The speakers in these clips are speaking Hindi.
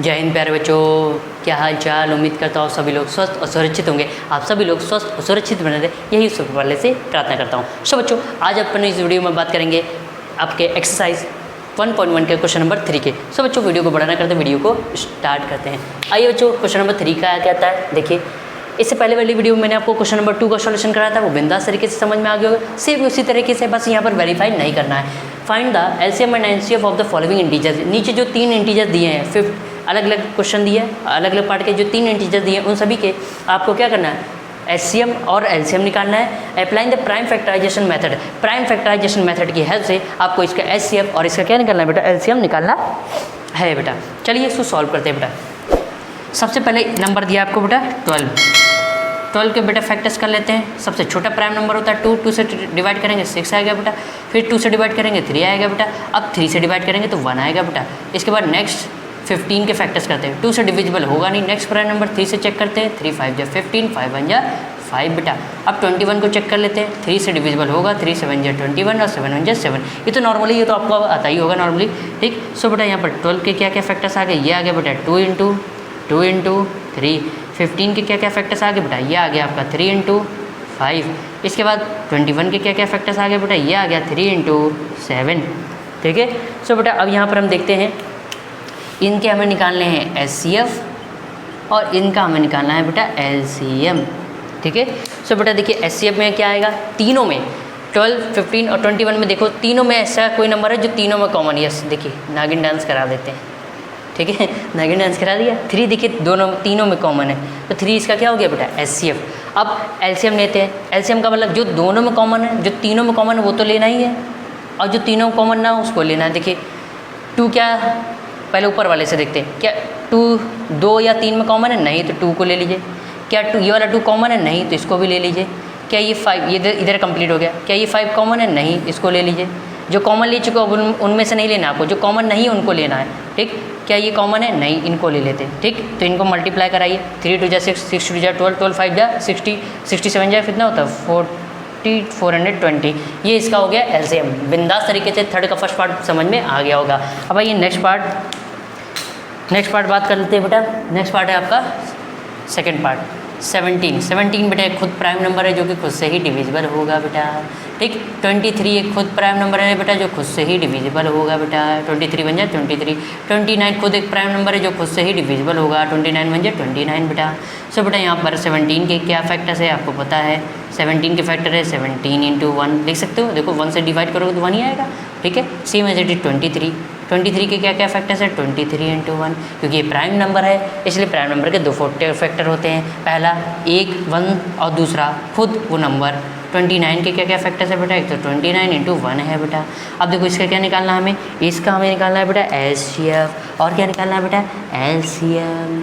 जय हिंद प्यारे बच्चों, क्या हाल चाल। उम्मीद करता हूँ सभी लोग स्वस्थ और सुरक्षित होंगे। आप सभी लोग स्वस्थ और सुरक्षित बने रहे, यही ऊपर वाले से प्रार्थना करता हूँ। सो बच्चों, आज अपन इस वीडियो में बात करेंगे आपके एक्सरसाइज 1.1 के क्वेश्चन नंबर 3 के। सो बच्चों, वीडियो को बढ़ाना करते वीडियो को स्टार्ट करते हैं। आइए बच्चों, क्वेश्चन नंबर 3 का क्या आता है देखिए। इससे पहले वाली वीडियो में मैंने आपको क्वेश्चन नंबर 2 का सॉल्यूशन कराया था, वो बिंदास तरीके से समझ में आ गया होगा। सिर्फ उसी तरीके से बस यहाँ पर वेरीफाई नहीं करना है। Find the LCM and NCF of the following integers. नीचे जो 3 इंटीजर्स दिए हैं, 5 अलग अलग क्वेश्चन दिए हैं, अलग अलग पार्ट के जो 3 इंटीजर्स दिए हैं, उन सभी के आपको क्या करना है, एचसीएम और एलसीएम निकालना है। Applying the prime factorisation method. Prime factorisation method की हेल्प से आपको इसका एचसीएफ और इसका क्या निकालना है बेटा, एलसीएम निकालना है बेटा। चलिए इसको सॉल्व करते हैं बेटा। सबसे पहले नंबर दिया आपको बेटा 12 के बेटा फैक्टर्स कर लेते हैं। सबसे छोटा प्राइम नंबर होता है 2 से डिवाइड करेंगे 6 आएगा बेटा। फिर 2 से डिवाइड करेंगे 3 आएगा बेटा। अब 3 से डिवाइड करेंगे तो 1 आएगा बेटा। इसके बाद नेक्स्ट 15 के फैक्टर्स करते हैं। 2 से डिविजिबल होगा नहीं। नेक्स्ट प्राइम नंबर 3 से चेक करते हैं। 3 5 जा 15, 5 1 जा 5 बेटा। अब 21 को चेक कर लेते हैं। 3 से डिविजिबल होगा। 3 7 जा 21 और 7 1 जा 7। ये तो नॉर्मली, ये तो आपको आता ही होगा नॉर्मली, ठीक। सो बेटा यहाँ पर 12 के क्या क्या फैक्टर्स आ गए, ये आ गया बेटा 2 इंटू 3। 15 के क्या क्या फैक्टर्स आ गए बेटा, ये आ गया आपका 3 इंटू 5। इसके बाद 21 के क्या क्या फैक्टर्स आ गए बेटा, ये आ गया 3 इंटू 7, ठीक है। सो बेटा अब यहाँ पर हम देखते हैं, इनके हमें निकालने हैं एचसीएफ और इनका हमें निकालना है बेटा एलसीएम, ठीक है। सो बेटा देखिए एचसीएफ में क्या आएगा, तीनों में 12, 15 और 21 में देखो, तीनों में ऐसा कोई नंबर है जो तीनों में कॉमन है। यस, देखिए नागिन डांस करा देते हैं, ठीक है। नागिन डांस करा दिया। 3 देखिए तीनों में कॉमन है, तो 3 इसका क्या हो गया बेटा, एचसीएफ। अब एलसीएम लेते हैं। एलसीएम का मतलब जो दोनों में कॉमन है, जो तीनों में कॉमन है वो तो लेना ही है, और जो तीनों में कॉमन ना हो उसको लेना है। देखिए 2 क्या, पहले ऊपर वाले से देखते हैं, क्या 2 2 या 3 में कॉमन है, नहीं तो 2 को ले लीजिए। क्या 2 ये वाला 2 कॉमन है, नहीं तो इसको भी ले लीजिए। क्या ये 5, ये इधर कंप्लीट हो गया। क्या ये 5 कॉमन है, नहीं, इसको ले लीजिए। जो कॉमन ले चुके हो उनमें से नहीं लेना आपको, जो कॉमन नहीं है उनको लेना है, ठीक। क्या ये कॉमन है, नहीं, इनको ले लेते हैं, ठीक। तो इनको मल्टीप्लाई कराइए। 3 2 जा 6, 6 2 जा 12, 12 5 जा 60, 67 जा कितना होता है 420। ये इसका हो गया एलसीएम। बिंदास तरीके से थर्ड का फर्स्ट पार्ट समझ में आ गया होगा। अब आइए नेक्स्ट पार्ट बात कर लेते हैं बेटा। नेक्स्ट पार्ट है आपका सेकेंड पार्ट 17 बेटा एक खुद प्राइम नंबर है जो कि खुद से ही डिविजिबल होगा बेटा, ठीक। 23 एक खुद प्राइम नंबर है बेटा जो खुद से ही डिविजिबल होगा बेटा। 23 बन जाए 23। 29 खुद एक प्राइम नंबर है जो खुद से ही डिविजिबल होगा। 29 बन जाए 29 बेटा। सो बेटा यहाँ पर 17 के क्या फैक्टर्स है आपको पता है। 17 के फैक्टर है 17 इंटू 1, लिख सकते हो। देखो 1 से डिवाइड करोगे तो 1 ही आएगा, ठीक है। सेम एज इट इज 23 के क्या क्या फैक्टर्स है 23 इंटू 1, क्योंकि ये प्राइम नंबर है इसलिए प्राइम नंबर के 2 फैक्टर होते हैं। पहला 1 1 और दूसरा खुद वो नंबर। 29 के क्या क्या फैक्टर्स है बेटा, एक तो 29 इंटू 1 है बेटा। अब देखो इसका क्या निकालना है हमें, इसका हमें निकालना है बेटा एचसीएफ, और क्या निकालना है बेटा एलसीएम।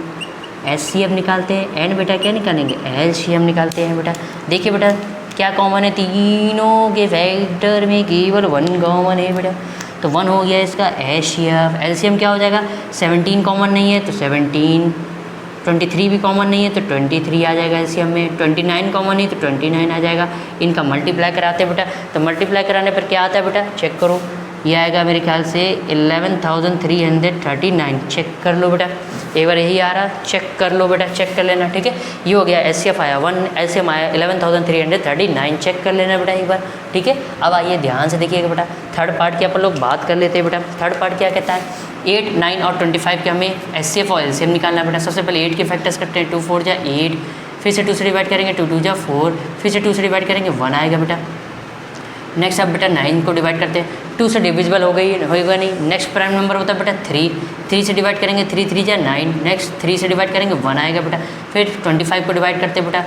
एचसीएफ निकालते हैं एंड बेटा क्या निकालेंगे, एलसीएम निकालते हैं बेटा। देखिए बेटा क्या कॉमन है, तीनों के फैक्टर में केवल 1 कॉमन है बेटा, तो 1 हो गया इसका एचसीएफ। एलसीएम क्या हो जाएगा, 17 कॉमन नहीं है तो 17, 23 भी कॉमन नहीं है तो 23 आ जाएगा एलसीएम में। 29 कॉमन नहीं तो 29 आ जाएगा। इनका मल्टीप्लाई कराते हैं बेटा, तो मल्टीप्लाई कराने पर क्या आता है बेटा, चेक करो। ये आएगा मेरे ख्याल से 11,339। चेक कर लो बेटा, एक बार यही आ रहा, चेक कर लो बेटा, चेक कर लेना, ठीक है। ये हो गया एचसीएफ आया 1, एलसीएम आया 11,339। चेक कर लेना बेटा एक बार, ठीक है। अब आइए ध्यान से देखिएगा बेटा, थर्ड पार्ट की अपन लोग बात कर लेते हैं बेटा। थर्ड पार्ट क्या कहता है, 8 9 और 25 के हमें एचसीएफ और एलसीएम निकालना है बेटा। सबसे पहले 8 के फैक्टर्स करते हैं। 2 4 जा 8, फिर से 2 से डिवाइड करेंगे 2 2 जा 4, फिर से 2 से डिवाइड करेंगे 1 आएगा बेटा। नेक्स्ट अब बेटा 9 को डिवाइड करते हैं। 2 से डिविजिबल होगा नहीं। नेक्स्ट प्राइम नंबर होता है बेटा 3 से डिवाइड करेंगे 3 3 जा 9, नेक्स्ट 3 से डिवाइड करेंगे 1 आएगा बेटा। फिर 25 को डिवाइड करते हैं बेटा।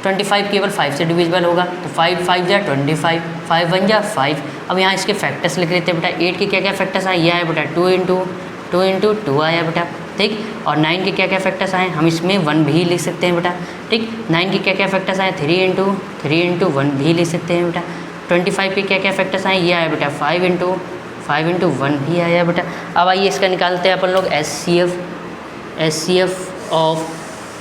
25 केवल 5 से डिविजिबल होगा, तो 5 5 जा 25, 5 1 जा 5। अब यहाँ इसके फैक्टर्स लिख लेते हैं बेटा। 8 के क्या क्या फैक्टर्स आए, ये आया बेटा 2 इंटू 2 आया बेटा, ठीक। और 9 के क्या क्या फैक्टर्स आए, हम इसमें 1 भी लिख सकते हैं बेटा, ठीक। 9 के क्या क्या फैक्टर्स आए 3 इंटू 1 भी लिख सकते हैं बेटा। 25 के क्या क्या फैक्टर्स आए, ये आया बेटा 5 इंटू 1 भी आया बेटा। अब आइए इसका निकालते हैं अपन लोग एचसीएफ ऑफ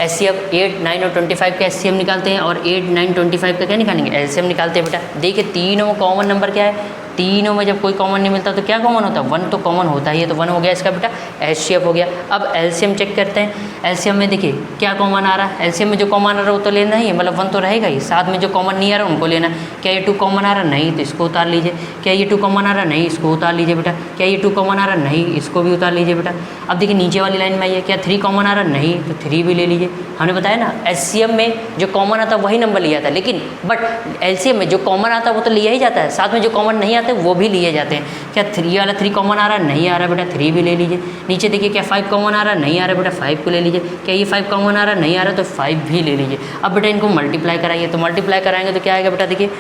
8 9 और 25 का एचसीएम निकालते हैं, और 8 9 25 का क्या निकालेंगे, एलसीएम निकालते हैं बेटा। देखिए तीनों कॉमन नंबर क्या है, तीनों में जब कोई कॉमन नहीं मिलता तो क्या कॉमन होता है, 1 तो कॉमन होता ही है। तो 1 हो गया इसका बेटा, HCF हो गया। अब एलसीएम चेक करते हैं। एलसीएम में देखिए क्या कॉमन आ रहा है, एलसीएम में जो कॉमन आ रहा है वो तो लेना ही है, मतलब 1 तो रहेगा ही। साथ में जो कॉमन नहीं आ रहा है उनको लेना। क्या ये 2 कॉमन आ रहा है, नहीं, तो इसको उतार लीजिए। क्या ये 2 कॉमन आ रहा है, नहीं, इसको उतार लीजिए बेटा। क्या ये 2 कॉमन आ रहा है, नहीं, इसको भी उतार लीजिए बेटा। अब देखिए नीचे वाली लाइन में आइए, क्या 3 कॉमन आ रहा है, नहीं, तो 3 भी ले लीजिए। हमने बताया ना एचसीएम में जो कॉमन आता है वही नंबर लिया था, लेकिन बट एलसीएम में जो कॉमन आता है वो तो लिया ही जाता है, साथ में जो कॉमन नहीं आते वो भी लिए जाते हैं। क्या 3 वाला 3 कॉमन आ रहा है, नहीं आ रहा बेटा, 3 भी ले लीजिए। नीचे देखिए क्या 5 कॉमन आ रहा है, नहीं आ रहा बेटा, 5 को ले लीजिए। क्या ये 5 कॉमन आ रहा है, नहीं आ रहा, तो 5 भी ले लीजिए। अब बेटा इनको मल्टीप्लाई कराइए, तो मल्टीप्लाई कराएंगे तो क्या आएगा बेटा, देखिए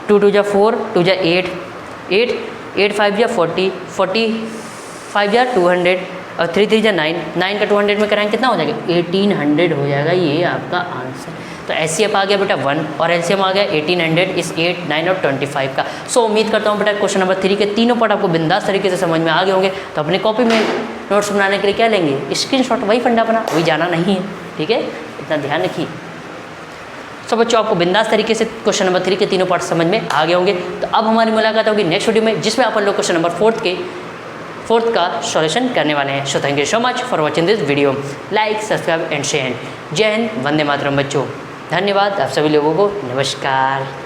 2 2 जा 4, 2 जा 8, 8 5 जा 40, 40 5 जा 200 और 3 3 जा 9, 9 का 200 में कराएंगे कितना हो जाएगा, 1800 हो जाएगा। ये आपका आंसर। तो एचसीएफ आ गया बेटा 1 और एलसीएम आ गया 1800 इस 8, 9 और 25 का। सो उम्मीद करता हूँ बेटा क्वेश्चन नंबर 3 के तीनों पार्ट आपको बिंदास तरीके से समझ में आ गए होंगे। तो अपनी कॉपी में नोट्स बनाने के लिए क्या लेंगे, स्क्रीनशॉट, वही फंडा बना, वही जाना नहीं है, ठीक है, इतना ध्यान रखिए। सब बच्चों आपको बिंदास तरीके से क्वेश्चन नंबर 3 के तीनों पार्ट समझ में आ गए होंगे। तो अब हमारी मुलाकात होगी नेक्स्ट वीडियो में, जिसमें अपन लोग क्वेश्चन नंबर 4 का सॉल्यूशन करने वाले हैं। So thank you so much for watching this video. Like, subscribe and share. जय हिंद, वंदे मातरम बच्चों। धन्यवाद आप सभी लोगों को, नमस्कार।